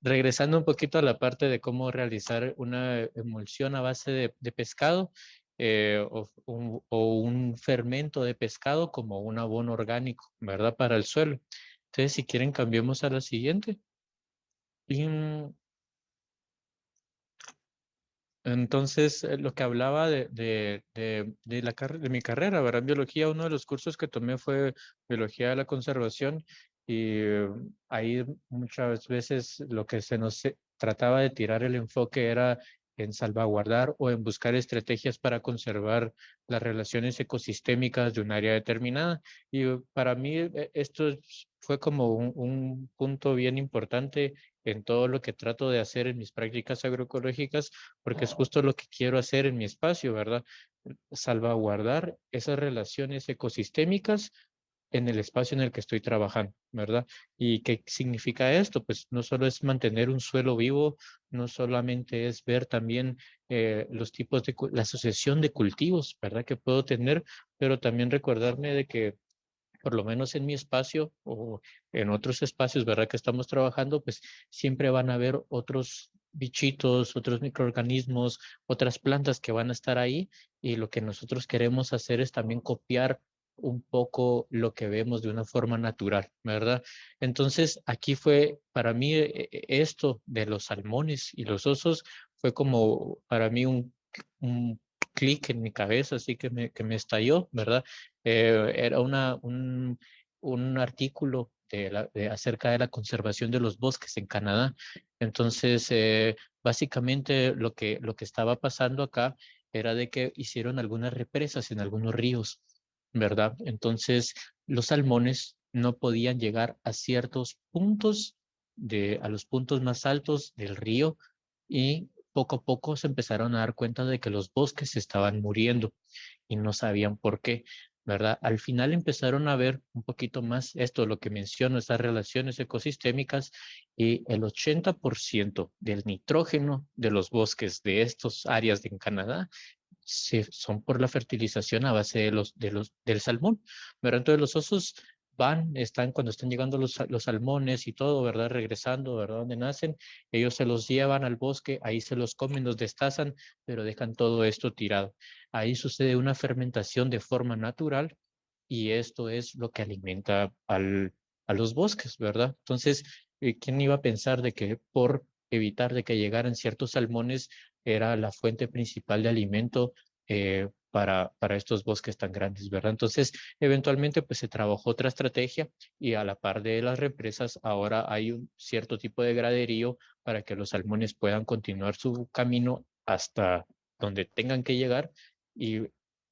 regresando un poquito a la parte de cómo realizar una emulsión a base de pescado, o un fermento de pescado como un abono orgánico, ¿verdad? Para el suelo. Entonces, si quieren, cambiemos a la siguiente. Y, entonces, lo que hablaba de mi carrera, ¿verdad? En biología, uno de los cursos que tomé fue biología de la conservación y ahí muchas veces lo que se nos trataba de tirar el enfoque era en salvaguardar o en buscar estrategias para conservar las relaciones ecosistémicas de un área determinada. Y para mí esto fue como un punto bien importante en todo lo que trato de hacer en mis prácticas agroecológicas porque es justo lo que quiero hacer en mi espacio, ¿verdad? Salvaguardar esas relaciones ecosistémicas en el espacio en el que estoy trabajando, ¿verdad? ¿Y qué significa esto? Pues no solo es mantener un suelo vivo, no solamente es ver también los tipos la asociación de cultivos, ¿verdad? Que puedo tener, pero también recordarme de que por lo menos en mi espacio o en otros espacios, ¿verdad? Que estamos trabajando, pues siempre van a haber otros bichitos, otros microorganismos, otras plantas que van a estar ahí y lo que nosotros queremos hacer es también copiar un poco lo que vemos de una forma natural, ¿verdad? Entonces, aquí fue para mí esto de los salmones y los osos fue como para mí un clic en mi cabeza, así que me estalló, ¿verdad? Era un artículo acerca de la conservación de los bosques en Canadá. Entonces, básicamente lo que estaba pasando acá era de que hicieron algunas represas en algunos ríos, ¿verdad? Entonces, los salmones no podían llegar a ciertos puntos, a los puntos más altos del río y poco a poco se empezaron a dar cuenta de que los bosques se estaban muriendo y no sabían por qué. ¿Verdad? Al final empezaron a ver un poquito más esto, lo que menciono, estas relaciones ecosistémicas y el 80% del nitrógeno de los bosques de estas áreas en Canadá son por la fertilización a base del salmón, ¿verdad? Entonces los osos están cuando están llegando los salmones y todo, ¿verdad? Regresando, ¿verdad? Donde nacen, ellos se los llevan al bosque, ahí se los comen, los destazan, pero dejan todo esto tirado. Ahí sucede una fermentación de forma natural y esto es lo que alimenta a los bosques, ¿verdad? Entonces, ¿quién iba a pensar de que por evitar de que llegaran ciertos salmones era la fuente principal de alimento para estos bosques tan grandes, ¿verdad? Entonces, eventualmente, pues se trabajó otra estrategia y a la par de las represas, ahora hay un cierto tipo de graderío para que los salmones puedan continuar su camino hasta donde tengan que llegar y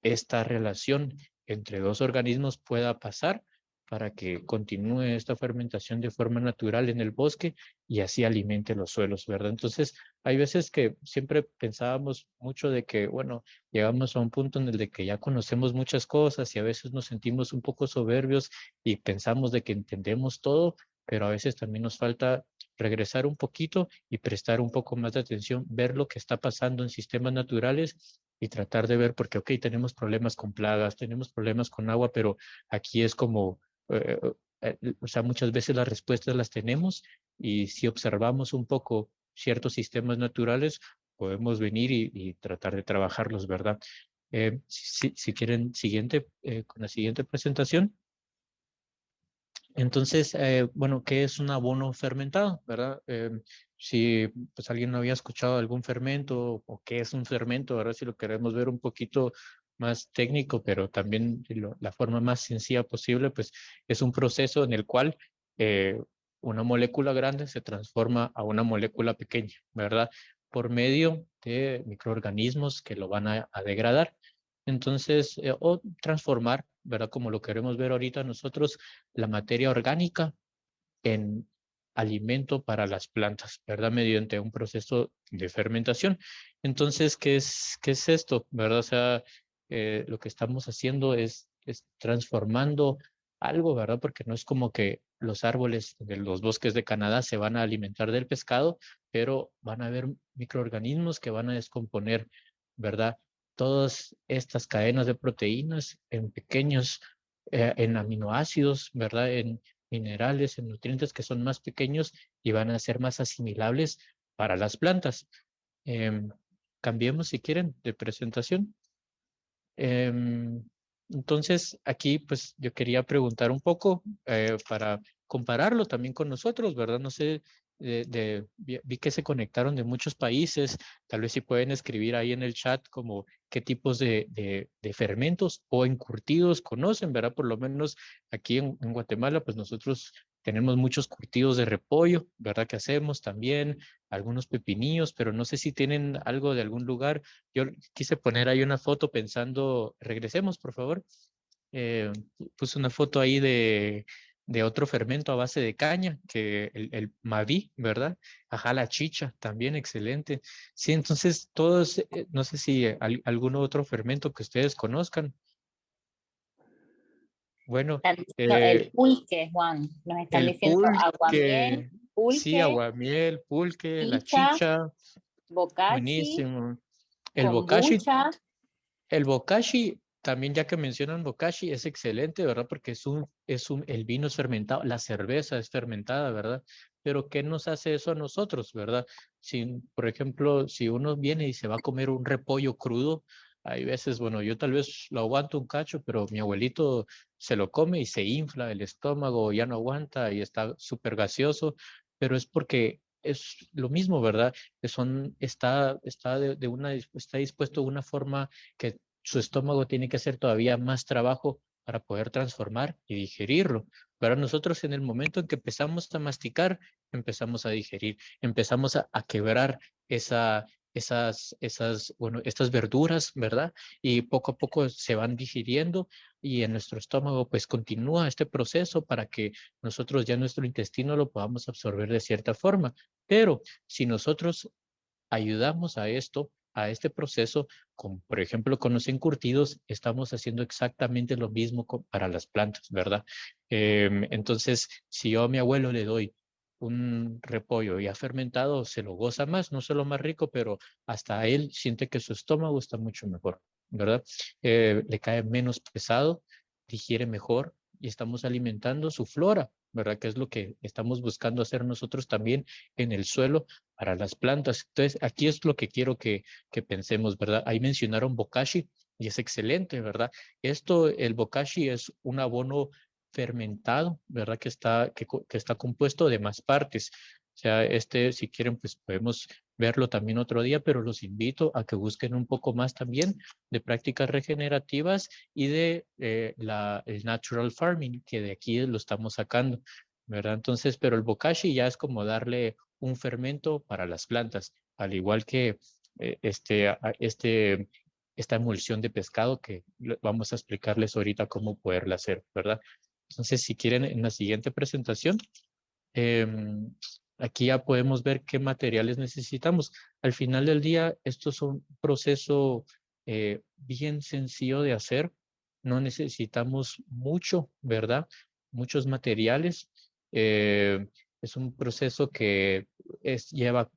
esta relación entre dos organismos pueda pasar para que continúe esta fermentación de forma natural en el bosque y así alimente los suelos, ¿verdad? Entonces, hay veces que siempre pensábamos mucho de que, bueno, llegamos a un punto en el de que ya conocemos muchas cosas y a veces nos sentimos un poco soberbios y pensamos de que entendemos todo, pero a veces también nos falta regresar un poquito y prestar un poco más de atención, ver lo que está pasando en sistemas naturales y tratar de ver, porque, ok, tenemos problemas con plagas, tenemos problemas con agua, pero aquí es como, o sea, muchas veces las respuestas las tenemos y si observamos un poco ciertos sistemas naturales, podemos venir y tratar de trabajarlos, ¿verdad? Si quieren, con la siguiente presentación. Entonces, bueno, ¿qué es un abono fermentado, verdad? Si pues alguien no había escuchado algún fermento o qué es un fermento, ¿verdad? Si lo queremos ver un poquito más técnico, pero también de la forma más sencilla posible, pues es un proceso en el cual una molécula grande se transforma a una molécula pequeña, ¿verdad? Por medio de microorganismos que lo van a degradar. Entonces, o transformar, ¿verdad? Como lo queremos ver ahorita nosotros la materia orgánica en alimento para las plantas, ¿verdad? Mediante un proceso de fermentación. Entonces, qué es esto, ¿verdad? O sea, lo que estamos haciendo es transformando algo, ¿verdad? Porque no es como que los árboles de los bosques de Canadá se van a alimentar del pescado, pero van a haber microorganismos que van a descomponer, ¿verdad? Todas estas cadenas de proteínas en pequeños, en aminoácidos, ¿verdad? minerales, en nutrientes que son más pequeños y van a ser más asimilables para las plantas. Em, Cambiemos, si quieren, de presentación. Em, entonces, aquí pues yo quería preguntar un poco para compararlo también con nosotros, ¿verdad? No sé, vi que se conectaron de muchos países, tal vez si pueden escribir ahí en el chat como qué tipos de fermentos o encurtidos conocen, ¿verdad? Por lo menos aquí en Guatemala, pues nosotros tenemos muchos curtidos de repollo, ¿verdad? Que hacemos también, algunos pepinillos, pero no sé si tienen algo de algún lugar. Yo quise poner ahí una foto pensando, regresemos por favor. Eh, Puse una foto ahí de otro fermento a base de caña, que el Maví, ¿verdad? Ajá, la chicha, también excelente. Sí, entonces todos, no sé si algún otro fermento que ustedes conozcan. Bueno, Están diciendo el eh, pulque, Juan. Nos están el diciendo aguamiel, pulque, sí, pulque, aguamiel, pulque, la chicha, chicha, bocachi, buenísimo. El bokashi. kombucha. El bokashi, también ya que mencionan bokashi, es excelente, ¿verdad? Porque el vino es fermentado, la cerveza es fermentada, ¿verdad? Pero ¿qué nos hace eso a nosotros, verdad? Si, por ejemplo, si uno viene y se va a comer un repollo crudo, hay veces, bueno, yo tal vez lo aguanto un cacho, pero mi abuelito se lo come y se infla el estómago, ya no aguanta y está súper gaseoso, pero es porque es lo mismo, ¿verdad? Está dispuesto de una forma que su estómago tiene que hacer todavía más trabajo para poder transformar y digerirlo. Pero nosotros en el momento en que empezamos a masticar, empezamos a digerir, empezamos a quebrar bueno, estas verduras, ¿verdad? Y poco a poco se van digiriendo y en nuestro estómago pues continúa este proceso para que nosotros ya nuestro intestino lo podamos absorber de cierta forma. Pero si nosotros ayudamos a esto, a este proceso, como por ejemplo con los encurtidos, estamos haciendo exactamente lo mismo para las plantas, ¿verdad? Entonces, si yo a mi abuelo le doy un repollo ya fermentado, se lo goza más, no solo más rico, pero hasta él siente que su estómago está mucho mejor, ¿verdad? Le cae menos pesado, digiere mejor y estamos alimentando su flora, ¿verdad? Que es lo que estamos buscando hacer nosotros también en el suelo para las plantas. Entonces, aquí es lo que quiero que pensemos, ¿verdad? Ahí mencionaron bokashi y es excelente, ¿verdad? El bokashi es un abono fermentado, ¿verdad? Que está compuesto de más partes. O sea, si quieren, pues podemos verlo también otro día, pero los invito a que busquen un poco más también de prácticas regenerativas y el natural farming, que de aquí lo estamos sacando, ¿verdad? Entonces, pero el bokashi ya es como darle un fermento para las plantas, al igual que esta emulsión de pescado que vamos a explicarles ahorita cómo poderla hacer, ¿verdad? Entonces, si quieren, en la siguiente presentación, em, aquí ya podemos ver qué materiales necesitamos. Al final del día, esto es un proceso bien sencillo de hacer. No necesitamos mucho, ¿verdad? Muchos materiales. Es un proceso que lleva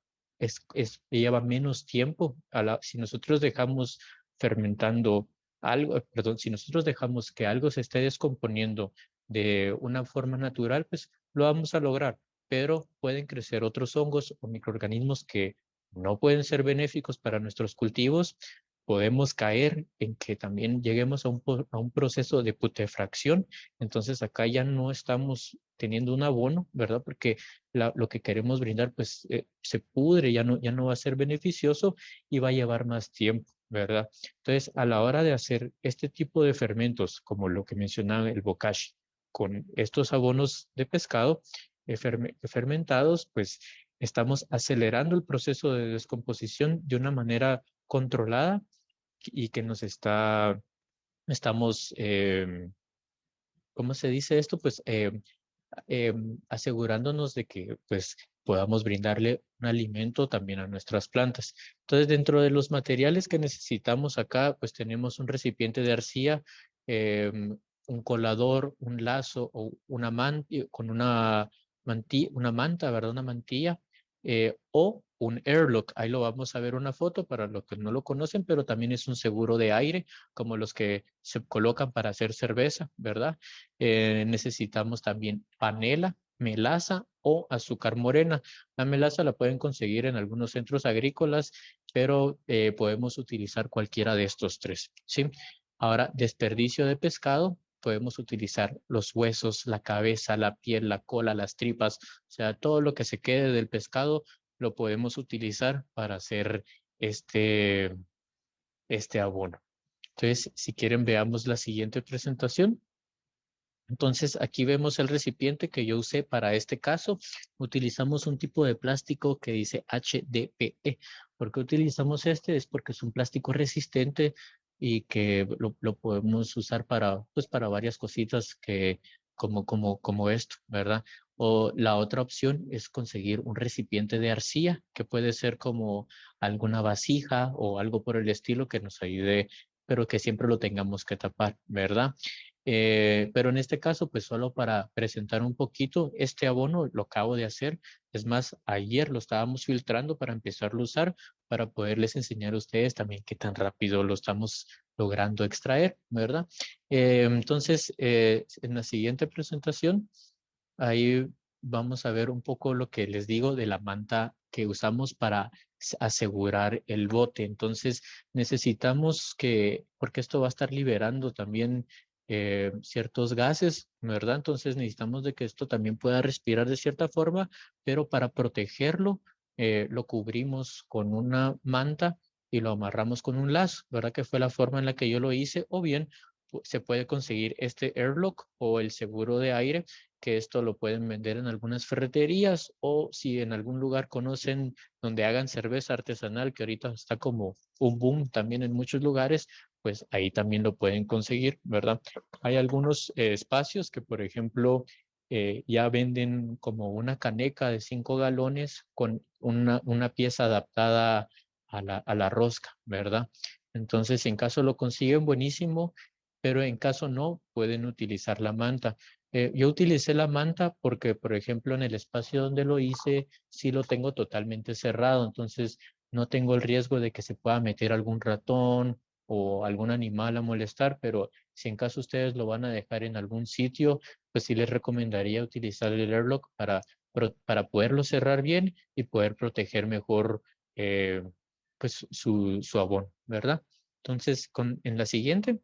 menos tiempo. Si nosotros dejamos fermentando algo, perdón, si nosotros dejamos que algo se esté descomponiendo de una forma natural, pues lo vamos a lograr, pero pueden crecer otros hongos o microorganismos que no pueden ser benéficos para nuestros cultivos. Podemos caer en que también lleguemos a un proceso de putrefacción. Entonces acá ya no estamos teniendo un abono, ¿verdad? Porque lo que queremos brindar pues se pudre, ya no va a ser beneficioso y va a llevar más tiempo, ¿verdad? Entonces, a la hora de hacer este tipo de fermentos, como lo que mencionaba el bokashi, con estos abonos de pescado fermentados, pues estamos acelerando el proceso de descomposición de una manera controlada y que estamos, ¿cómo se dice esto? Pues asegurándonos de que pues podamos brindarle un alimento también a nuestras plantas. Entonces, dentro de los materiales que necesitamos acá, pues tenemos un recipiente de arcilla, un colador, un lazo o una manta, con una manta, ¿verdad? Una mantilla, o un airlock. Ahí lo vamos a ver una foto para los que no lo conocen, pero también es un seguro de aire, como los que se colocan para hacer cerveza, ¿verdad? Necesitamos también panela, melaza o azúcar morena. La melaza la pueden conseguir en algunos centros agrícolas, pero podemos utilizar cualquiera de estos tres, ¿sí? Ahora, desperdicio de pescado, podemos utilizar los huesos, la cabeza, la piel, la cola, las tripas, o sea, todo lo que se quede del pescado lo podemos utilizar para hacer este, este abono. Entonces, si quieren, veamos la siguiente presentación. Entonces, aquí vemos el recipiente que yo usé para este caso. Utilizamos un tipo de plástico que dice HDPE. ¿Por qué utilizamos este? Es porque es un plástico resistente y que lo podemos usar para, pues, para varias cositas que, como esto, ¿verdad? O la otra opción es conseguir un recipiente de arcilla, que puede ser como alguna vasija o algo por el estilo que nos ayude, pero que siempre lo tengamos que tapar, ¿verdad? Pero en este caso, pues solo para presentar un poquito, este abono lo acabo de hacer. Es más, ayer lo estábamos filtrando para empezarlo a usar, para poderles enseñar a ustedes también qué tan rápido lo estamos logrando extraer, ¿verdad? Entonces, en la siguiente presentación, ahí vamos a ver un poco lo que les digo de la manta que usamos para asegurar el bote. Entonces, necesitamos que, porque esto va a estar liberando también ciertos gases, ¿verdad? Entonces necesitamos de que esto también pueda respirar de cierta forma, pero para protegerlo lo cubrimos con una manta y lo amarramos con un lazo, ¿verdad? Que fue la forma en la que yo lo hice, o bien se puede conseguir este airlock o el seguro de aire, que esto lo pueden vender en algunas ferreterías, o si en algún lugar conocen donde hagan cerveza artesanal, que ahorita está como un boom también en muchos lugares, pues ahí también lo pueden conseguir, ¿verdad? Hay algunos espacios que, por ejemplo, ya venden como una caneca de 5 galones con una pieza adaptada a la rosca, ¿verdad? Entonces, en caso lo consiguen, buenísimo, pero en caso no, pueden utilizar la manta. Yo utilicé la manta porque, por ejemplo, en el espacio donde lo hice, sí lo tengo totalmente cerrado, entonces no tengo el riesgo de que se pueda meter algún ratón o algún animal a molestar, pero si en caso ustedes lo van a dejar en algún sitio, pues sí les recomendaría utilizar el airlock para poderlo cerrar bien y poder proteger mejor pues su abono, ¿verdad? Entonces, en la siguiente.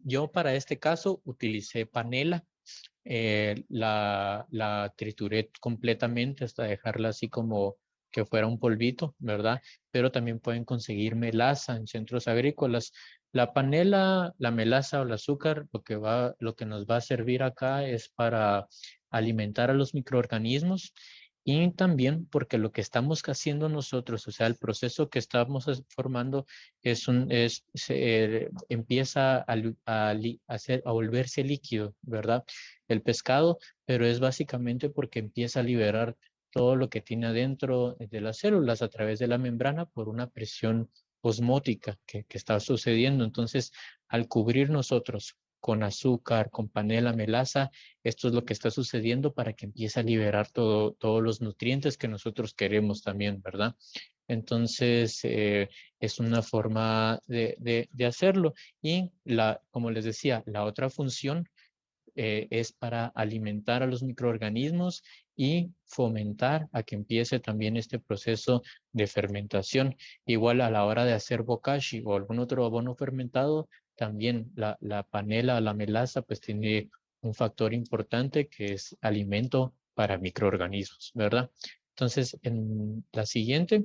Yo para este caso utilicé panela, la trituré completamente hasta dejarla así como que fuera un polvito, ¿verdad? Pero también pueden conseguir melaza en centros agrícolas. La panela, la melaza o el azúcar, lo que nos va a servir acá es para alimentar a los microorganismos y también porque lo que estamos haciendo nosotros, o sea, el proceso que estamos formando empieza a volverse líquido, ¿verdad? El pescado, pero es básicamente porque empieza a liberar todo lo que tiene adentro de las células a través de la membrana por una presión osmótica que está sucediendo. Entonces, al cubrir nosotros con azúcar, con panela, melaza, esto es lo que está sucediendo para que empiece a liberar todos los nutrientes que nosotros queremos también, ¿verdad? Entonces, es una forma de hacerlo. Y como les decía, la otra función es para alimentar a los microorganismos y fomentar a que empiece también este proceso de fermentación. Igual a la hora de hacer bokashi o algún otro abono fermentado, también la panela, la melaza, pues tiene un factor importante que es alimento para microorganismos, ¿verdad? Entonces, en la siguiente.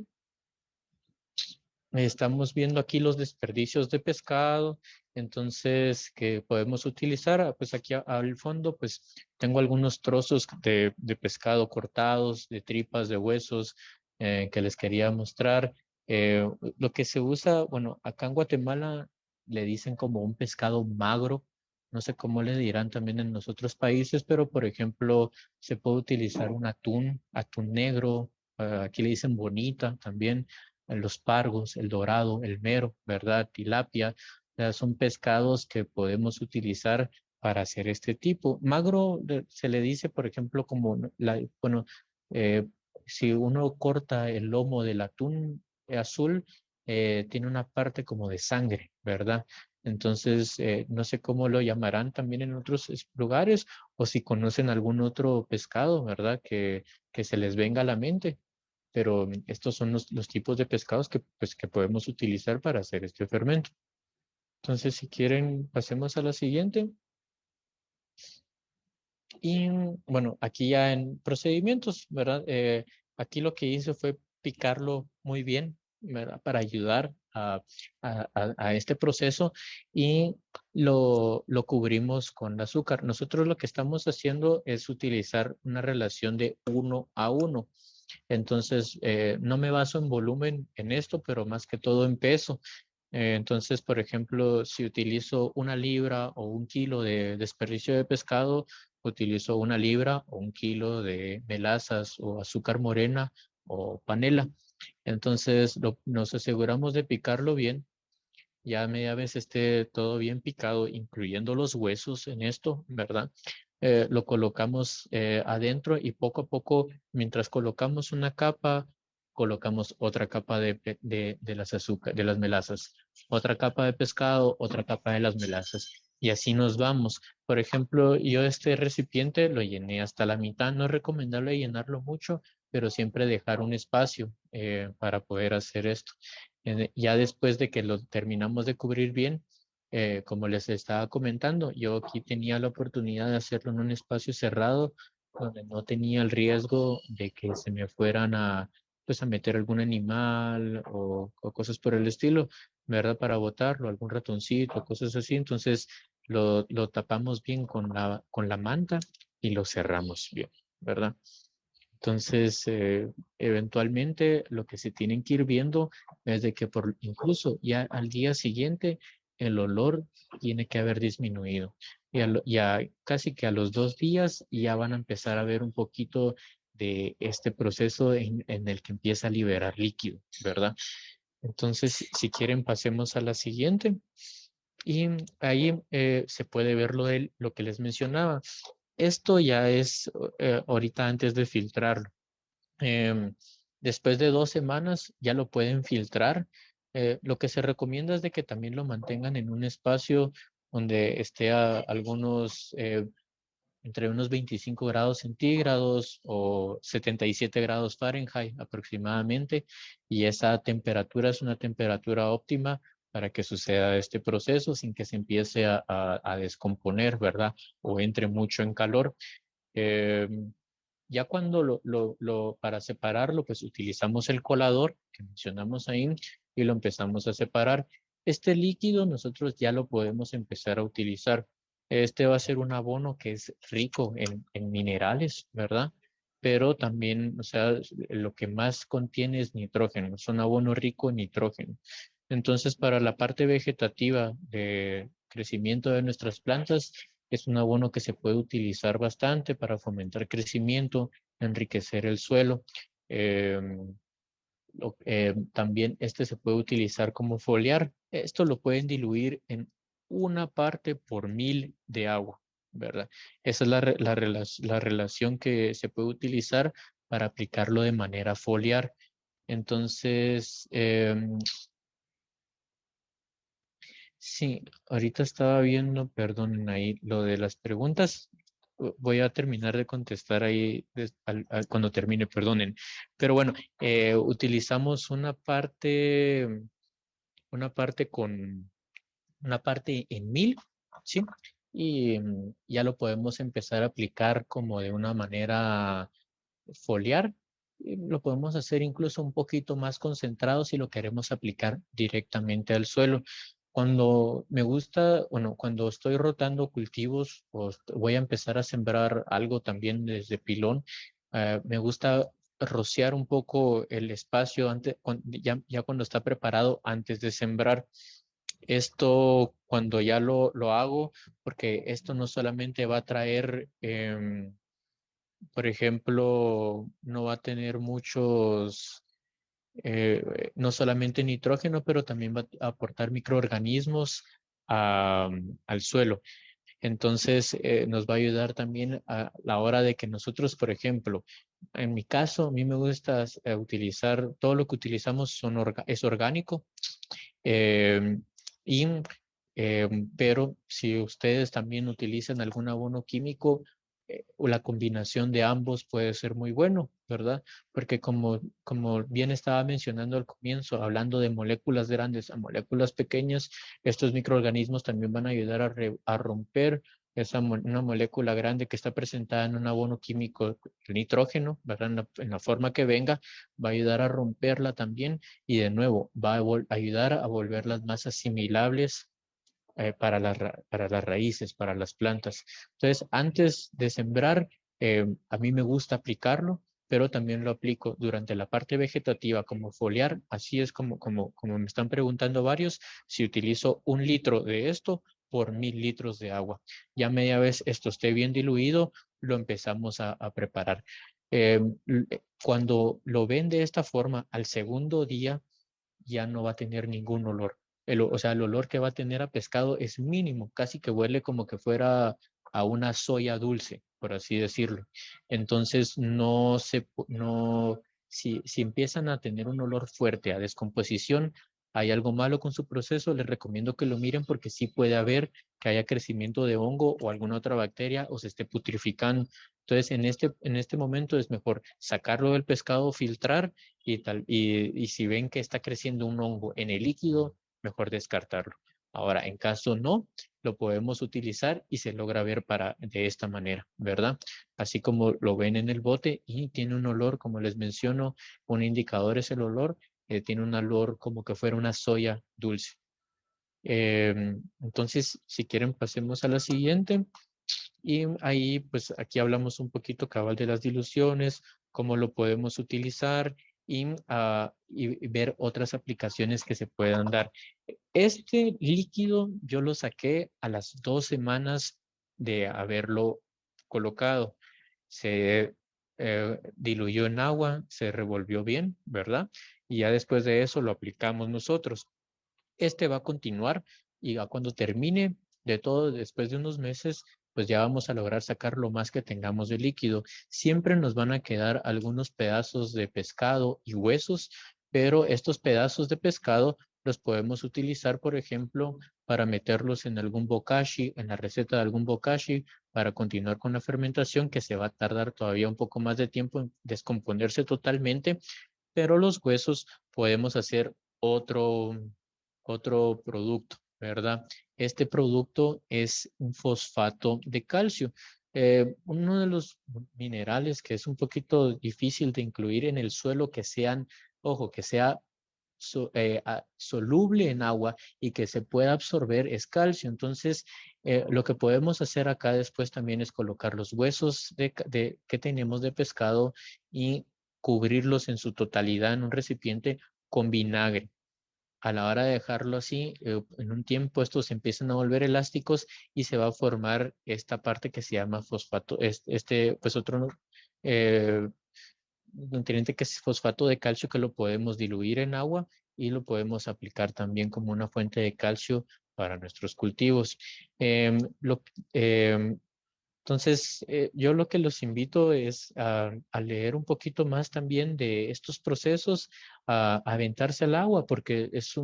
Estamos viendo aquí los desperdicios de pescado, entonces que podemos utilizar, pues aquí al fondo, pues tengo algunos trozos de pescado cortados, de tripas, de huesos, que les quería mostrar. Lo que se usa, bueno, acá en Guatemala le dicen como un pescado magro, no sé cómo le dirán también en los otros países, pero por ejemplo, se puede utilizar un atún negro, aquí le dicen bonita también, los pargos, el dorado, el mero, ¿verdad? Tilapia, o sea, son pescados que podemos utilizar para hacer este tipo. Magro se le dice, por ejemplo, como, bueno, si uno corta el lomo del atún azul, tiene una parte como de sangre, ¿verdad? Entonces, no sé cómo lo llamarán también en otros lugares o si conocen algún otro pescado, ¿verdad? Que se les venga a la mente. Pero estos son los tipos de pescados que, pues, que podemos utilizar para hacer este fermento. Entonces, si quieren, pasemos a la siguiente. Y bueno, aquí ya en procedimientos, ¿verdad? Aquí lo que hice fue picarlo muy bien, ¿verdad? Para ayudar a este proceso y lo cubrimos con azúcar. Nosotros lo que estamos haciendo es utilizar una relación de 1 a 1. Entonces, no me baso en volumen en esto, pero más que todo en peso. Entonces, por ejemplo, si utilizo 1 libra o 1 kilo de desperdicio de pescado, utilizo 1 libra o 1 kilo de melazas o azúcar morena o panela. Entonces, nos aseguramos de picarlo bien. Ya media vez esté todo bien picado, incluyendo los huesos en esto, ¿verdad? Lo colocamos adentro y poco a poco, mientras colocamos una capa, colocamos otra capa de las azúcar, de las melazas, otra capa de pescado, otra capa de las melazas. Y así nos vamos. Por ejemplo, yo este recipiente lo llené hasta la mitad. No es recomendable llenarlo mucho, pero siempre dejar un espacio para poder hacer esto. Ya después de que lo terminamos de cubrir bien, como les estaba comentando, yo aquí tenía la oportunidad de hacerlo en un espacio cerrado donde no tenía el riesgo de que se me fueran pues, a meter algún animal o cosas por el estilo, ¿verdad? Para botarlo, algún ratoncito, cosas así. Entonces lo tapamos bien con la manta y lo cerramos bien, ¿verdad? Entonces, eventualmente lo que se tienen que ir viendo es de que incluso ya al día siguiente el olor tiene que haber disminuido. Ya casi que a los 2 días ya van a empezar a ver un poquito de este proceso en el que empieza a liberar líquido, ¿verdad? Entonces, si quieren, pasemos a la siguiente. Y ahí se puede ver lo que les mencionaba. Esto ya es ahorita antes de filtrarlo. Después de 2 semanas ya lo pueden filtrar. Lo que se recomienda es de que también lo mantengan en un espacio donde esté a algunos, entre unos 25 grados centígrados o 77 grados Fahrenheit aproximadamente. Y esa temperatura es una temperatura óptima para que suceda este proceso sin que se empiece a descomponer, ¿verdad? O entre mucho en calor. Ya cuando para separarlo, pues utilizamos el colador que mencionamos ahí y lo empezamos a separar. Este líquido nosotros ya lo podemos empezar a utilizar. Este va a ser un abono que es rico en minerales, ¿verdad? Pero también, o sea, lo que más contiene es nitrógeno. Es un abono rico en nitrógeno. Entonces, para la parte vegetativa de crecimiento de nuestras plantas, es un abono que se puede utilizar bastante para fomentar crecimiento, enriquecer el suelo. También este se puede utilizar como foliar. Esto lo pueden diluir en 1 parte por 1000 de agua, ¿verdad? Esa es la relación que se puede utilizar para aplicarlo de manera foliar. Entonces, sí, ahorita estaba viendo, perdonen ahí, lo de las preguntas. Voy a terminar de contestar ahí cuando termine, perdonen. Pero bueno, utilizamos una parte con una parte en 1000, ¿sí? Y ya lo podemos empezar a aplicar como de una manera foliar. Y lo podemos hacer incluso un poquito más concentrado si lo queremos aplicar directamente al suelo. Cuando me gusta, bueno, cuando estoy rotando cultivos o voy a empezar a sembrar algo también desde pilón, me gusta rociar un poco el espacio antes, ya cuando está preparado antes de sembrar. Esto cuando ya lo hago, porque esto no solamente va a traer por ejemplo, no va a tener no solamente nitrógeno, pero también va a aportar microorganismos al suelo. Entonces, nos va a ayudar también a la hora de que nosotros, por ejemplo, en mi caso, a mí me gusta utilizar, todo lo que utilizamos es orgánico. eh, y, pero si ustedes también utilizan algún abono químico, o la combinación de ambos puede ser muy bueno, ¿verdad? Porque como bien estaba mencionando al comienzo, hablando de moléculas grandes a moléculas pequeñas, estos microorganismos también van a ayudar a romper una molécula grande que está presentada en un abono químico, el nitrógeno, ¿verdad? En la forma que venga, va a ayudar a romperla también y de nuevo va a ayudar a volverlas más asimilables, para las raíces, para las plantas. Entonces, antes de sembrar, a mí me gusta aplicarlo, pero también lo aplico durante la parte vegetativa como foliar. Así es como me están preguntando varios, si utilizo 1 litro de esto por 1000 litros de agua. Ya media vez esto esté bien diluido, lo empezamos a preparar. Cuando lo ven de esta forma, al segundo día ya no va a tener ningún olor. O sea, el olor que va a tener a pescado es mínimo, casi que huele como que fuera a una soya dulce, por así decirlo. Entonces, si empiezan a tener un olor fuerte a descomposición, hay algo malo con su proceso, les recomiendo que lo miren porque sí puede haber que haya crecimiento de hongo o alguna otra bacteria o se esté putrificando. Entonces, en este momento es mejor sacarlo del pescado, filtrar y si ven que está creciendo un hongo en el líquido, mejor descartarlo. Ahora, en caso no, lo podemos utilizar y se logra ver de esta manera, ¿verdad? Así como lo ven en el bote y tiene un olor, como les menciono, un indicador es el olor, tiene un olor como que fuera una soya dulce. Entonces, si quieren, pasemos a la siguiente. Y ahí, pues aquí hablamos un poquito cabal de las diluciones, cómo lo podemos utilizar y ver otras aplicaciones que se puedan dar. Este líquido yo lo saqué a las 2 semanas de haberlo colocado. Se diluyó en agua, se revolvió bien, ¿verdad? Y ya después de eso lo aplicamos nosotros. Este va a continuar y ya cuando termine de todo, después de unos meses, pues ya vamos a lograr sacar lo más que tengamos de líquido. Siempre nos van a quedar algunos pedazos de pescado y huesos, pero estos pedazos de pescado los podemos utilizar, por ejemplo, para meterlos en algún bokashi, en la receta de algún bokashi, para continuar con la fermentación, que se va a tardar todavía un poco más de tiempo en descomponerse totalmente, pero los huesos podemos hacer otro producto, ¿verdad? Este producto es un fosfato de calcio. Uno de los minerales que es un poquito difícil de incluir en el suelo ojo, que sea soluble en agua y que se pueda absorber es calcio. Entonces, lo que podemos hacer acá después también es colocar los huesos que tenemos de pescado y cubrirlos en su totalidad en un recipiente con vinagre. A la hora de dejarlo así, en un tiempo estos se empiezan a volver elásticos y se va a formar esta parte que se llama fosfato, pues otro eh, nutriente que es fosfato de calcio, que lo podemos diluir en agua y lo podemos aplicar también como una fuente de calcio para nuestros cultivos. Em, lo, em, entonces, yo lo que los invito es a leer un poquito más también de estos procesos, a aventarse al agua, porque es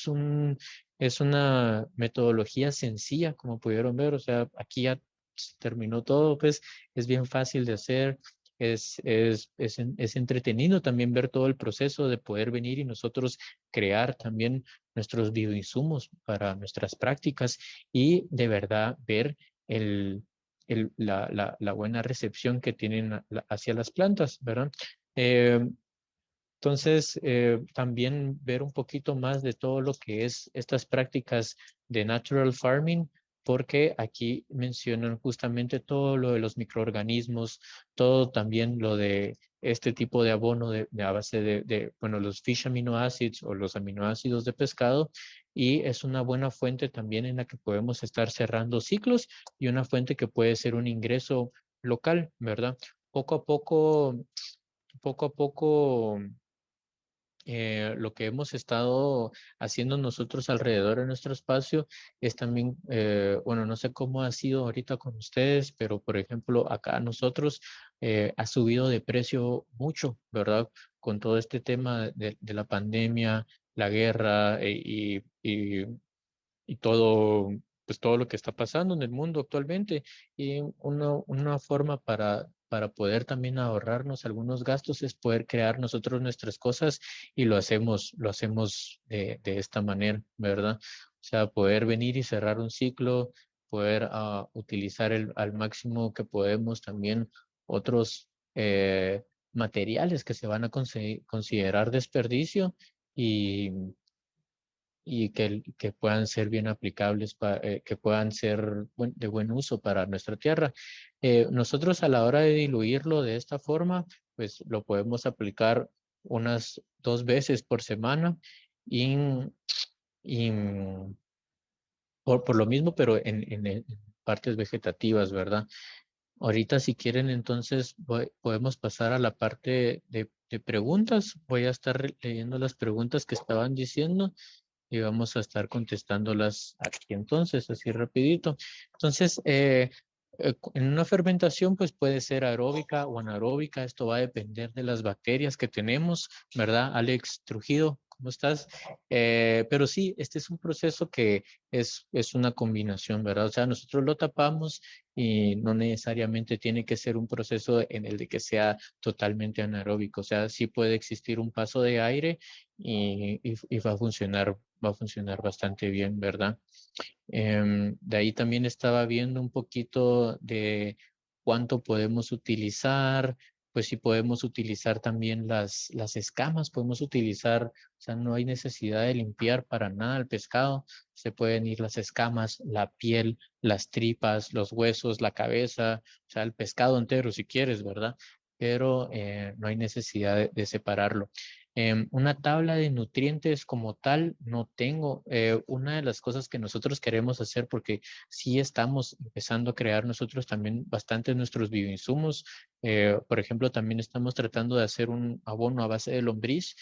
una metodología sencilla, como pudieron ver. O sea, aquí ya se terminó todo, pues es bien fácil de hacer. Es entretenido también ver todo el proceso de poder venir y nosotros crear también nuestros bioinsumos para nuestras prácticas y de verdad ver la buena recepción que tienen hacia las plantas, ¿verdad? Eh, entonces, también ver un poquito más de todo lo que es estas prácticas de natural farming, porque aquí mencionan justamente todo lo de los microorganismos, todo también lo de este tipo de abono a base bueno, los fish amino acids o los aminoácidos de pescado, y es una buena fuente también en la que podemos estar cerrando ciclos y una fuente que puede ser un ingreso local, ¿verdad? Poco a poco, poco a poco lo que hemos estado haciendo nosotros alrededor de nuestro espacio es también, bueno, no sé cómo ha sido ahorita con ustedes, pero por ejemplo, acá nosotros ha subido de precio mucho, ¿verdad? Con todo este tema de la pandemia, la guerra y todo, pues todo lo que está pasando en el mundo actualmente. Y una forma para poder también ahorrarnos algunos gastos es poder crear nosotros nuestras cosas y lo hacemos de esta manera, ¿verdad? O sea, poder venir y cerrar un ciclo, poder utilizar al máximo que podemos también otros materiales que se van a considerar desperdicio y que puedan ser bien aplicables, que puedan ser de buen uso para nuestra tierra. Nosotros a la hora de diluirlo de esta forma, pues lo podemos aplicar unas 2 veces por semana y, y por lo mismo, pero en partes vegetativas, ¿verdad? Ahorita, si quieren, entonces podemos pasar a la parte de preguntas. Voy a estar leyendo las preguntas que estaban diciendo y vamos a estar contestándolas aquí entonces, así rapidito. Entonces, en una fermentación, pues puede ser aeróbica o anaeróbica. Esto va a depender de las bacterias que tenemos, ¿verdad? Alex Trujillo, ¿cómo estás? Pero sí, este es un proceso que es una combinación, ¿verdad? O sea, nosotros lo tapamos y no necesariamente tiene que ser un proceso en el de que sea totalmente anaeróbico. O sea, sí puede existir un paso de aire y va a funcionar bastante bien, ¿verdad? De ahí también estaba viendo un poquito de cuánto podemos utilizar, pues si podemos utilizar también las escamas, podemos utilizar, o sea, no hay necesidad de limpiar para nada el pescado, se pueden ir las escamas, la piel, las tripas, los huesos, la cabeza, o sea, el pescado entero si quieres, ¿verdad? Pero no hay necesidad de separarlo. Una tabla de nutrientes como tal no tengo. Una de las cosas que nosotros queremos hacer, porque sí estamos empezando a crear nosotros también bastante nuestros bioinsumos. Por ejemplo, también estamos tratando de hacer un abono a base de lombriz,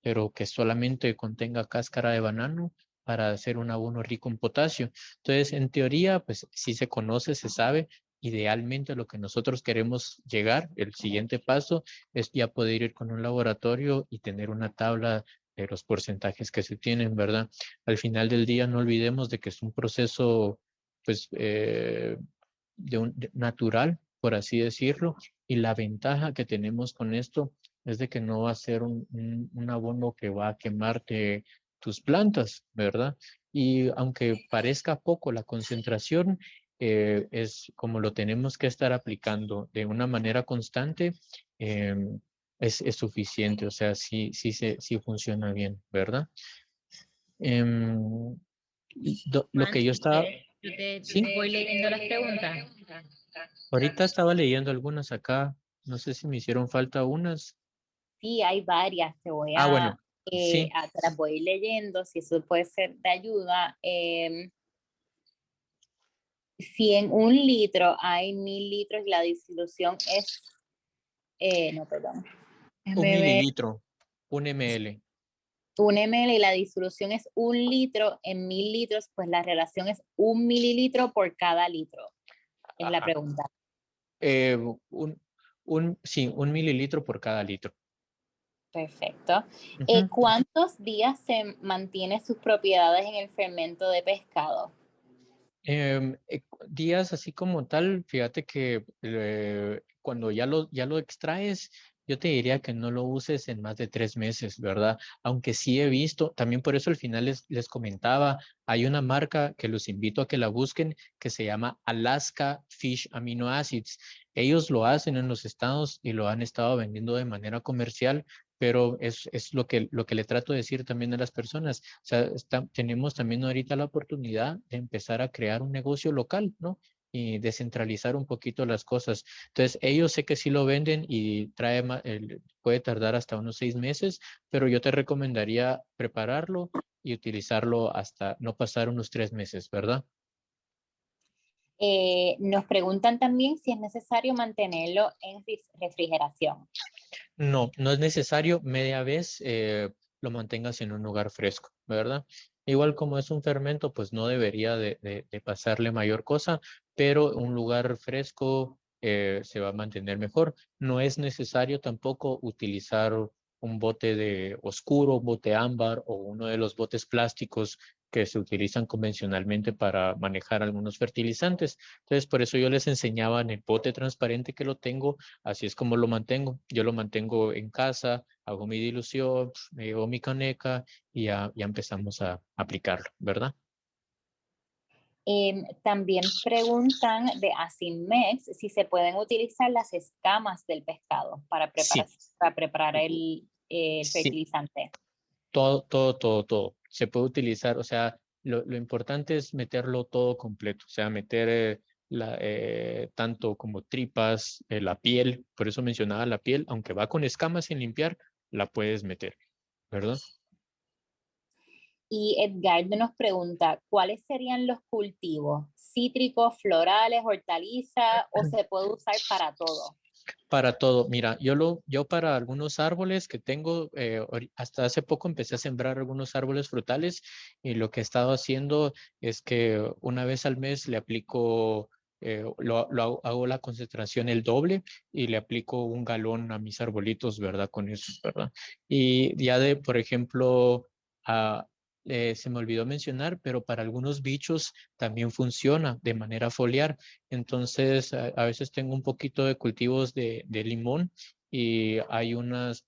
pero que solamente contenga cáscara de banano para hacer un abono rico en potasio. Entonces, en teoría, pues sí se conoce, se sabe. Idealmente lo que nosotros queremos llegar, el siguiente paso, es ya poder ir con un laboratorio y tener una tabla de los porcentajes que se tienen, ¿verdad? Al final del día no olvidemos de que es un proceso, pues, natural, por así decirlo, y la ventaja que tenemos con esto es de que no va a ser un abono que va a quemarte tus plantas, ¿verdad? Y aunque parezca poco la concentración, es como lo tenemos que estar aplicando de una manera constante, eh, es suficiente, o sea, sí funciona bien, ¿verdad? Em, lo Juan, que yo si estaba, quieres, yo te sí, voy leyendo las preguntas. ahorita estaba leyendo algunas acá, no sé si me hicieron falta unas. Sí, hay varias, Ah, bueno, sí, te las voy leyendo, si eso puede ser de ayuda. Si en 1 litro hay 1000 litros y la disolución es, no, perdón, un déjame ver, mililitro, un ml. 1 ml y la disolución es 1 litro en 1000 litros, pues la relación es 1 mililitro por cada litro, es la Ajá. pregunta. Eh, un, sí, 1 mililitro por cada litro. Perfecto. Ujú. ¿Cuántos días se mantiene sus propiedades en el fermento de pescado? Días así como tal, fíjate que cuando ya lo extraes, yo te diría que no lo uses en más de 3 meses, ¿verdad? Aunque sí he visto, también por eso al final les comentaba, hay una marca que los invito a que la busquen que se llama Alaska Fish Amino Acids. Ellos lo hacen en los estados y lo han estado vendiendo de manera comercial, pero es lo que le trato de decir también a las personas. O sea, tenemos también ahorita la oportunidad de empezar a crear un negocio local, ¿no? Y descentralizar un poquito las cosas. Entonces, ellos sé que sí lo venden y puede tardar hasta unos 6 meses, pero yo te recomendaría prepararlo y utilizarlo hasta no pasar unos 3 meses, ¿verdad? Nos preguntan también si es necesario mantenerlo en refrigeración. No, no es necesario media vez. lo mantengas en un lugar fresco, ¿verdad? Igual como es un fermento, pues no debería de pasarle mayor cosa, pero un lugar fresco se va a mantener mejor. No es necesario tampoco utilizar un bote de oscuro, un bote ámbar o uno de los botes plásticos que se utilizan convencionalmente para manejar algunos fertilizantes. Entonces, por eso yo les enseñaba en el bote transparente que lo tengo, así es como lo mantengo. Yo lo mantengo en casa, hago mi dilución, me llevo mi caneca y ya empezamos a aplicarlo, ¿verdad? También preguntan de Asinmex si se pueden utilizar las escamas del pescado Sí, para preparar el sí, fertilizante. todo. Se puede utilizar, o sea, lo importante es meterlo todo completo, o sea, meter tanto como tripas, la piel, por eso mencionaba la piel, aunque va con escamas sin limpiar, la puedes meter, ¿verdad? Y Edgardo nos pregunta, ¿cuáles serían los cultivos? ¿Cítricos, florales, hortalizas o se puede usar para todo? Para todo, mira, yo para algunos árboles que tengo, hasta hace poco empecé a sembrar algunos árboles frutales y lo que he estado haciendo es que una vez al mes le aplico, hago la concentración el doble y le aplico 1 galón a mis arbolitos, ¿verdad? Con eso, ¿verdad? Y ya por ejemplo, a se me olvidó mencionar, pero para algunos bichos también funciona de manera foliar. Entonces, a veces tengo un poquito de cultivos de limón y hay un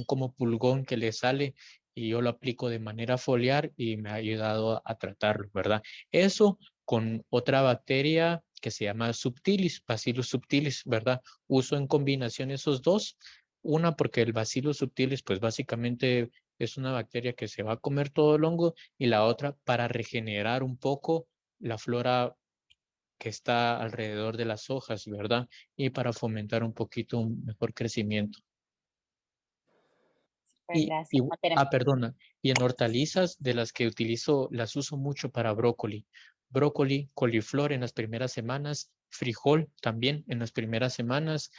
como pulgón que le sale y yo lo aplico de manera foliar y me ha ayudado a tratarlo, ¿verdad? Eso con otra bacteria que se llama subtilis, Bacillus subtilis, ¿verdad? Uso en combinación esos dos. Una porque el Bacillus subtilis, pues básicamente es una bacteria que se va a comer todo el hongo y la otra para regenerar un poco la flora que está alrededor de las hojas, ¿verdad? Y para fomentar un poquito un mejor crecimiento. Pues gracias. No tenemos. Perdona, y en hortalizas de las que utilizo, las uso mucho para brócoli. Brócoli, coliflor en las primeras semanas, frijol también en las primeras semanas.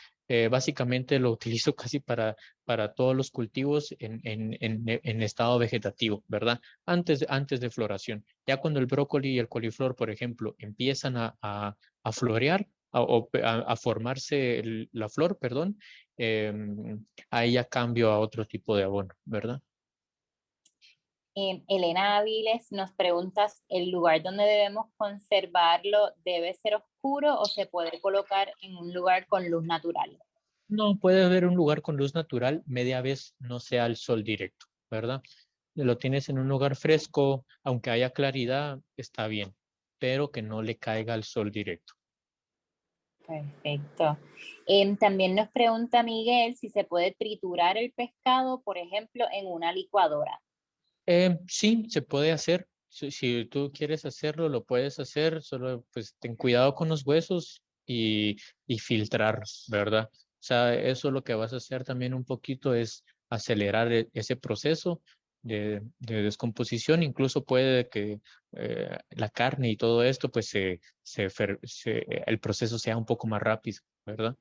Básicamente lo utilizo casi para todos los cultivos en estado vegetativo, ¿verdad? Antes de floración. Ya cuando el brócoli y el coliflor, por ejemplo, empiezan a florear, a formarse la flor, perdón, ahí ya cambio a otro tipo de abono, ¿verdad? Elena Áviles nos pregunta, ¿el lugar donde debemos conservarlo debe ser oscuro o se puede colocar en un lugar con luz natural? No puede haber un lugar con luz natural, media vez no sea el sol directo, ¿verdad? Lo tienes en un lugar fresco, aunque haya claridad, está bien, pero que no le caiga el sol directo. Perfecto. También nos pregunta Miguel si se puede triturar el pescado, por ejemplo, en una licuadora. Sí, se puede hacer. Si tú quieres hacerlo, lo puedes hacer, solo pues ten cuidado con los huesos y filtrarlos, ¿verdad? O sea, eso lo que vas a hacer también un poquito es acelerar ese proceso de descomposición. Incluso puede que la carne y todo esto, pues el proceso sea un poco más rápido, ¿verdad?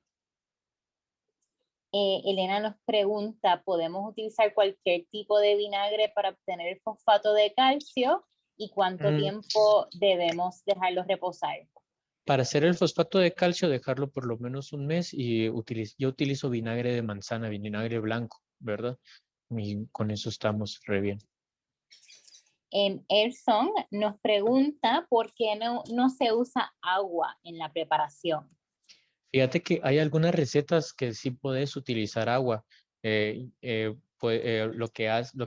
Elena nos pregunta, ¿podemos utilizar cualquier tipo de vinagre para obtener el fosfato de calcio? ¿Y cuánto Mm, tiempo debemos dejarlo reposar? Para hacer el fosfato de calcio, dejarlo por lo menos un mes y yo utilizo vinagre de manzana, vinagre blanco, ¿verdad? Y con eso estamos re bien. Erson nos pregunta por qué no se usa agua en la preparación. Fíjate que hay algunas recetas que sí puedes utilizar agua. Lo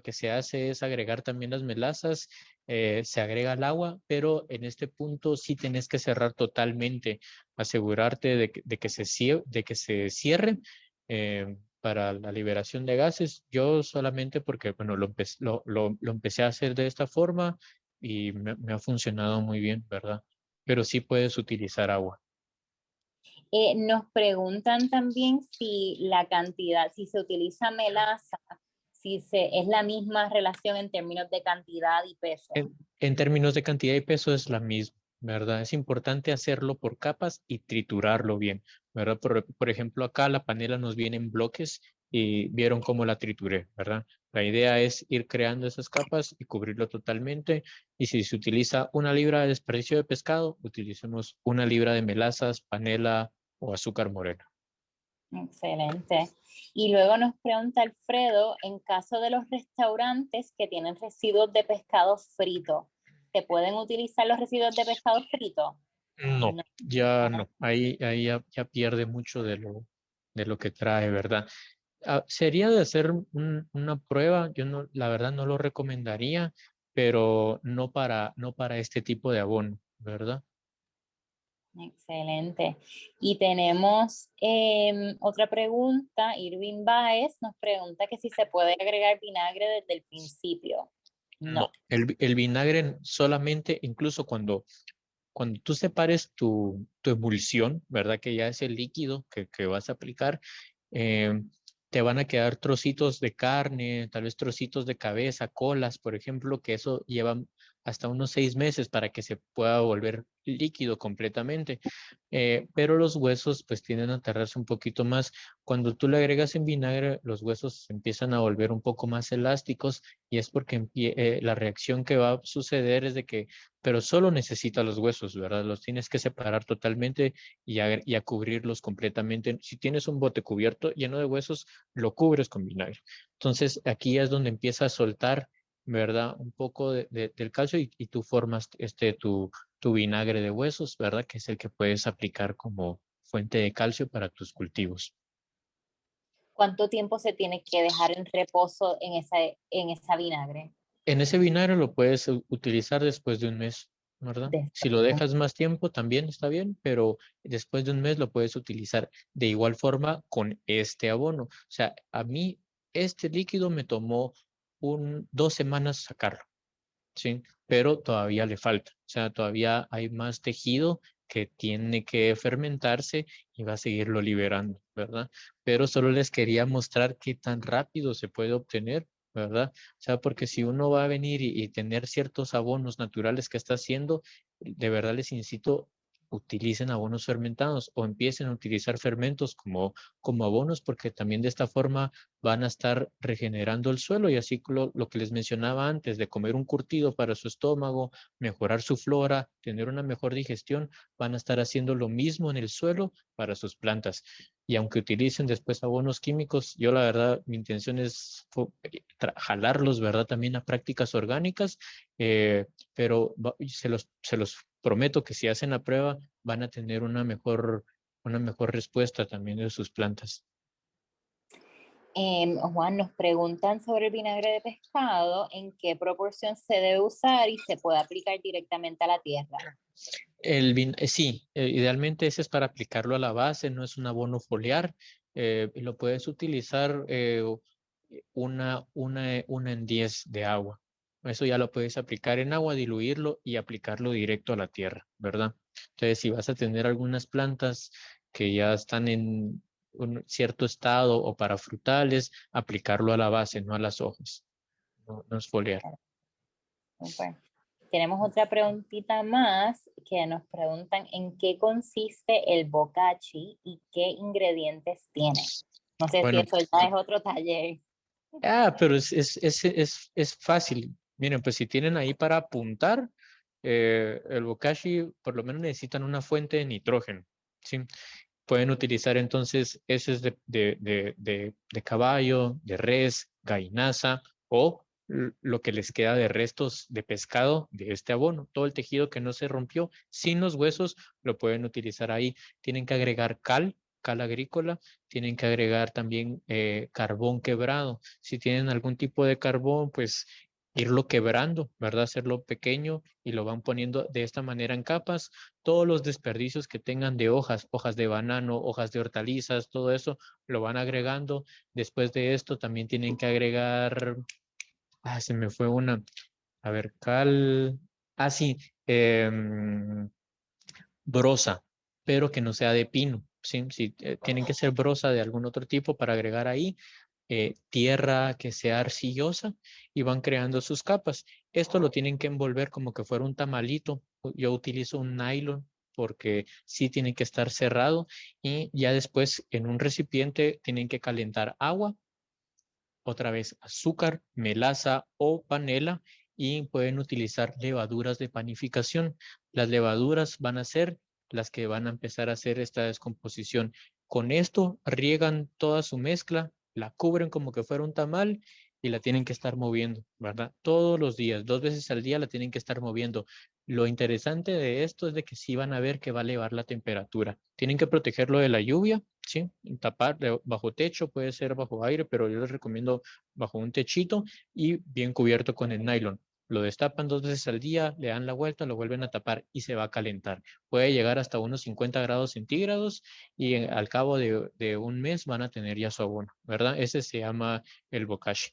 que se hace es agregar también las melazas, se agrega el agua, pero en este punto sí tienes que cerrar totalmente, asegurarte de que se cierre para la liberación de gases. Yo solamente porque, bueno, lo empecé a hacer de esta forma y me ha funcionado muy bien, ¿verdad? Pero sí puedes utilizar agua. Nos preguntan también si la cantidad, si se utiliza melaza, es la misma relación en términos de cantidad y peso. En términos de cantidad y peso es la misma, ¿verdad? Es importante hacerlo por capas y triturarlo bien, ¿verdad? Por ejemplo, acá la panela nos viene en bloques y vieron cómo la trituré, ¿verdad? La idea es ir creando esas capas y cubrirlo totalmente. Y si se utiliza 1 libra de desperdicio de pescado, utilicemos 1 libra de melazas, panela o azúcar morena. Excelente. Y luego nos pregunta Alfredo, en caso de los restaurantes que tienen residuos de pescado frito, ¿se pueden utilizar los residuos de pescado frito? No, No. ya no. Ahí ya pierde mucho de lo que trae, ¿verdad? Sería de hacer una prueba, yo no, la verdad no lo recomendaría, pero no para este tipo de abono, ¿verdad? Excelente. Y tenemos otra pregunta. Irving Baez nos pregunta que si se puede agregar vinagre desde el principio. No, No. el vinagre solamente, incluso cuando tú separes tu emulsión, ¿verdad? Que ya es el líquido que vas a aplicar, eh, te van a quedar trocitos de carne, tal vez trocitos de cabeza, colas, por ejemplo, que eso lleva hasta unos 6 meses para que se pueda volver líquido completamente. Pero los huesos pues tienden a tardarse un poquito más. Cuando tú le agregas en vinagre, los huesos se empiezan a volver un poco más elásticos y es porque la reacción que va a suceder es de que, pero solo necesita los huesos, ¿verdad? Los tienes que separar totalmente y a cubrirlos completamente. Si tienes un bote cubierto lleno de huesos, lo cubres con vinagre. Entonces aquí es donde empieza a soltar, ¿verdad? Un poco del calcio y tú formas tu vinagre de huesos, ¿verdad? Que es el que puedes aplicar como fuente de calcio para tus cultivos. ¿Cuánto tiempo se tiene que dejar en reposo en esa vinagre? En ese vinagre lo puedes utilizar después de un mes, ¿verdad? Si lo Después. dejas más tiempo también está bien, pero después de un mes lo puedes utilizar de igual forma con este abono. O sea, a mí este líquido me tomó 2 semanas sacarlo. Sí, pero todavía le falta. O sea, todavía hay más tejido que tiene que fermentarse y va a seguirlo liberando, ¿verdad? Pero solo les quería mostrar qué tan rápido se puede obtener, ¿verdad? O sea, porque si uno va a venir y tener ciertos abonos naturales que está haciendo, de verdad les incito, utilicen abonos fermentados o empiecen a utilizar fermentos como abonos, porque también de esta forma van a estar regenerando el suelo y así lo que les mencionaba antes de comer un curtido para su estómago, mejorar su flora, tener una mejor digestión, van a estar haciendo lo mismo en el suelo para sus plantas. Y aunque utilicen después abonos químicos, yo la verdad, mi intención es jalarlos, ¿verdad? También a prácticas orgánicas, pero se los prometo que si hacen la prueba van a tener una mejor respuesta también de sus plantas. Juan, nos preguntan sobre el vinagre de pescado, en qué proporción se debe usar y se puede aplicar directamente a la tierra. Sí, idealmente ese es para aplicarlo a la base, no es un abono foliar. Lo puedes utilizar una en 10 de agua. Eso ya lo puedes aplicar en agua, diluirlo y aplicarlo directo a la tierra, ¿verdad? Entonces, si vas a tener algunas plantas que ya están en un cierto estado o para frutales, aplicarlo a la base, no a las hojas. No, no es foliar. Super. Tenemos otra preguntita más que nos preguntan en qué consiste el bokashi y qué ingredientes tiene. No sé si Bueno, eso ya es otro taller. pero es fácil. Miren, pues si tienen ahí para apuntar, el bokashi por lo menos necesitan una fuente de nitrógeno, ¿sí? Pueden utilizar entonces heces de caballo, de res, gallinaza o lo que les queda de restos de pescado de este abono. Todo el tejido que no se rompió sin los huesos lo pueden utilizar ahí. Tienen que agregar cal agrícola, tienen que agregar también carbón quebrado. Si tienen algún tipo de carbón, pues irlo quebrando, ¿verdad? Hacerlo pequeño y lo van poniendo de esta manera en capas. Todos los desperdicios que tengan de hojas de banano, hojas de hortalizas, todo eso lo van agregando. Después de esto también tienen que agregar, se me fue una, a ver, sí, em, brosa, pero que no sea de pino. Sí, sí, tienen que ser brosa de algún otro tipo para agregar ahí tierra que sea arcillosa y van creando sus capas. Esto lo tienen que envolver como que fuera un tamalito. Yo utilizo un nylon porque sí tiene que estar cerrado y ya después en un recipiente tienen que calentar agua otra vez azúcar, melaza o panela y pueden utilizar levaduras de panificación. Las levaduras van a ser las que van a empezar a hacer esta descomposición. Con esto riegan toda su mezcla, la cubren como que fuera un tamal y la tienen que estar moviendo, ¿verdad? Todos los días, 2 veces al día la tienen que estar moviendo. Lo interesante de esto es de que sí van a ver que va a elevar la temperatura. Tienen que protegerlo de la lluvia, ¿sí? Tapar bajo techo, puede ser bajo aire, pero yo les recomiendo bajo un techito y bien cubierto con el nylon. Lo destapan 2 veces al día, le dan la vuelta, lo vuelven a tapar y se va a calentar. Puede llegar hasta unos 50 grados centígrados y al cabo de un mes van a tener ya su abono, ¿verdad? Ese se llama el bokashi.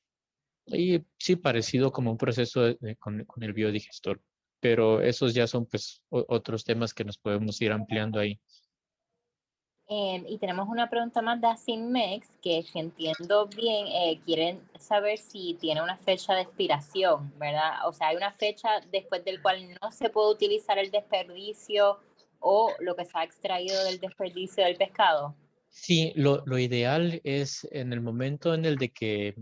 Y sí, parecido como un proceso con el biodigestor, pero esos ya son pues otros temas que nos podemos ir ampliando ahí. Y tenemos una pregunta más de Asinmex, que si entiendo bien, quieren saber si tiene una fecha de expiración, ¿verdad? O sea, hay una fecha después del cual no se puede utilizar el desperdicio o lo que se ha extraído del desperdicio del pescado. Sí, lo ideal es en el momento en el de que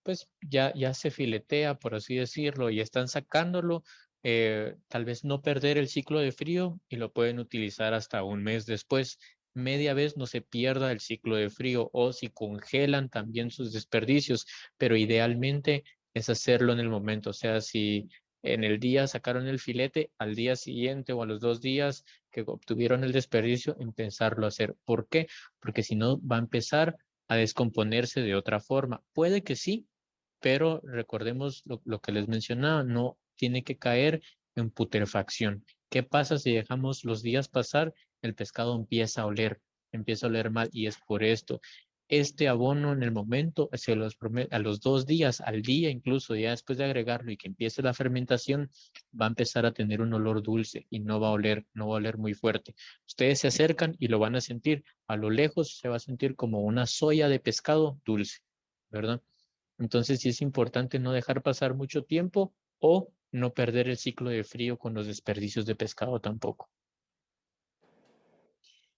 pues ya se filetea, por así decirlo, y están sacándolo, tal vez no perder el ciclo de frío y lo pueden utilizar hasta un mes después. Media vez no se pierda el ciclo de frío o si congelan también sus desperdicios, pero idealmente es hacerlo en el momento. O sea, si en el día sacaron el filete, al día siguiente o a los 2 días que obtuvieron el desperdicio, empezarlo a hacer. ¿Por qué? Porque si no va a empezar a descomponerse de otra forma. Puede que sí, pero recordemos lo que les mencionaba, no tiene que caer en putrefacción. ¿Qué pasa si dejamos los días pasar? El pescado empieza a oler mal y es por esto. Este abono en el momento, a los 2 días, al día incluso, ya después de agregarlo y que empiece la fermentación, va a empezar a tener un olor dulce y no va a oler muy fuerte. Ustedes se acercan y lo van a sentir. A lo lejos se va a sentir como una soya de pescado dulce, ¿verdad? Entonces sí es importante no dejar pasar mucho tiempo o no perder el ciclo de frío con los desperdicios de pescado tampoco.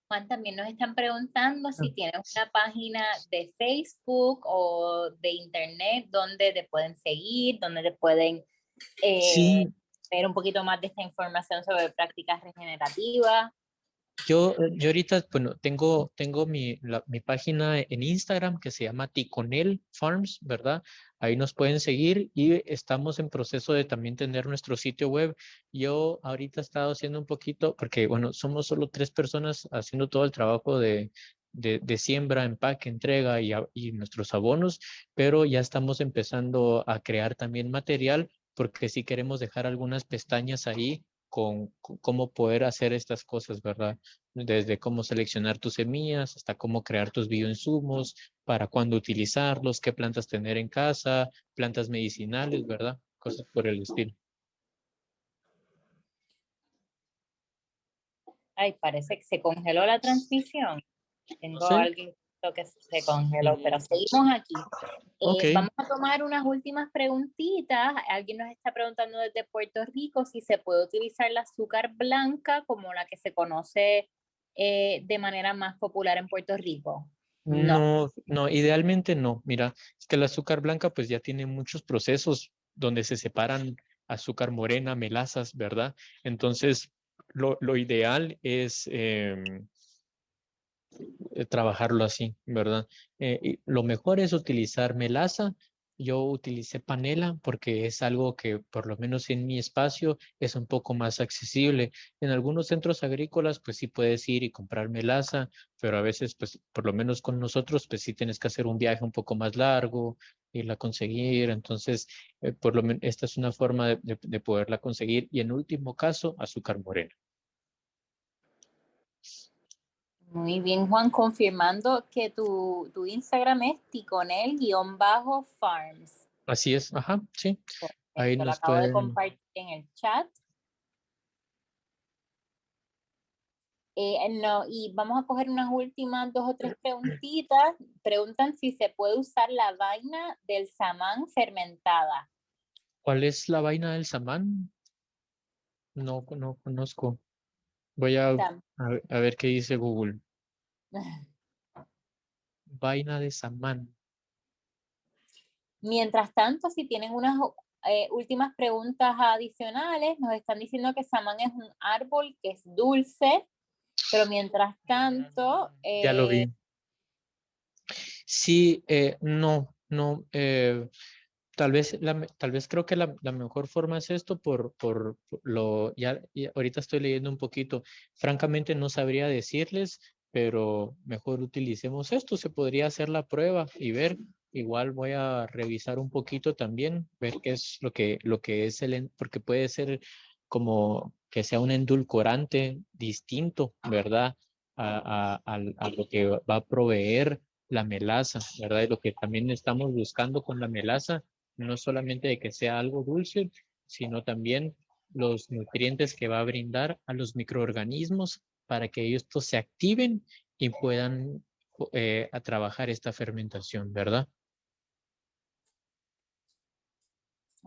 Juan, también nos están preguntando Ah. si tienes una página de Facebook o de Internet donde te pueden seguir, donde te pueden eh, Sí, ver un poquito más de esta información sobre prácticas regenerativas. yo ahorita, bueno, tengo mi página en Instagram que se llama Ticonel Farms, ¿verdad? Ahí nos pueden seguir y estamos en proceso de también tener nuestro sitio web. Yo ahorita he estado haciendo un poquito, porque bueno, somos solo 3 personas haciendo todo el trabajo de siembra, empaque, entrega y nuestros abonos, pero ya estamos empezando a crear también material porque sí queremos dejar algunas pestañas ahí con cómo poder hacer estas cosas, ¿verdad? Desde cómo seleccionar tus semillas hasta cómo crear tus bioinsumos, para cuándo utilizarlos, qué plantas tener en casa, plantas medicinales, ¿verdad? Cosas por el estilo. Ay, parece que se congeló la transmisión. No Tengo a sé. alguien que se congeló, pero seguimos aquí. Ok. Vamos a tomar unas últimas preguntitas. Alguien nos está preguntando desde Puerto Rico si se puede utilizar la azúcar blanca como la que se conoce de manera más popular en Puerto Rico. No. No, no, idealmente no. Mira, es que el azúcar blanca pues ya tiene muchos procesos donde se separan azúcar morena, melazas, ¿verdad? Entonces, lo ideal es trabajarlo así, ¿verdad? Y lo mejor es utilizar melaza. Yo utilicé panela porque es algo que por lo menos en mi espacio es un poco más accesible. En algunos centros agrícolas pues sí puedes ir y comprar melaza, pero a veces pues por lo menos con nosotros pues sí tienes que hacer un viaje un poco más largo, irla a conseguir. Entonces, por lo menos esta es una forma de poderla conseguir. Y en último caso, azúcar morena. Muy bien, Juan, confirmando que tu Instagram es ticonel-farms. Así es, ajá, sí. Ahí Perfecto, lo nos acabo de pueden. compartir en el chat. No, y vamos a coger unas últimas 2 o 3 preguntitas. Preguntan si se puede usar la vaina del samán fermentada. ¿Cuál es la vaina del samán? No, no conozco. Voy Tam- a ver qué dice Google. Vaina de samán. Mientras tanto, si tienen unas últimas preguntas adicionales, nos están diciendo que samán es un árbol que es dulce, pero mientras tanto, Ya lo vi. Sí, no. Tal vez creo que la mejor forma es esto ya ahorita estoy leyendo un poquito. Francamente no sabría decirles, pero mejor utilicemos esto. Se podría hacer la prueba y ver. Igual voy a revisar un poquito también, ver qué es lo que es porque puede ser como que sea un endulcorante distinto, ¿verdad? A lo que va a proveer la melaza, ¿verdad? Y lo que también estamos buscando con la melaza no solamente de que sea algo dulce, sino también los nutrientes que va a brindar a los microorganismos para que estos se activen y puedan a trabajar esta fermentación, ¿verdad?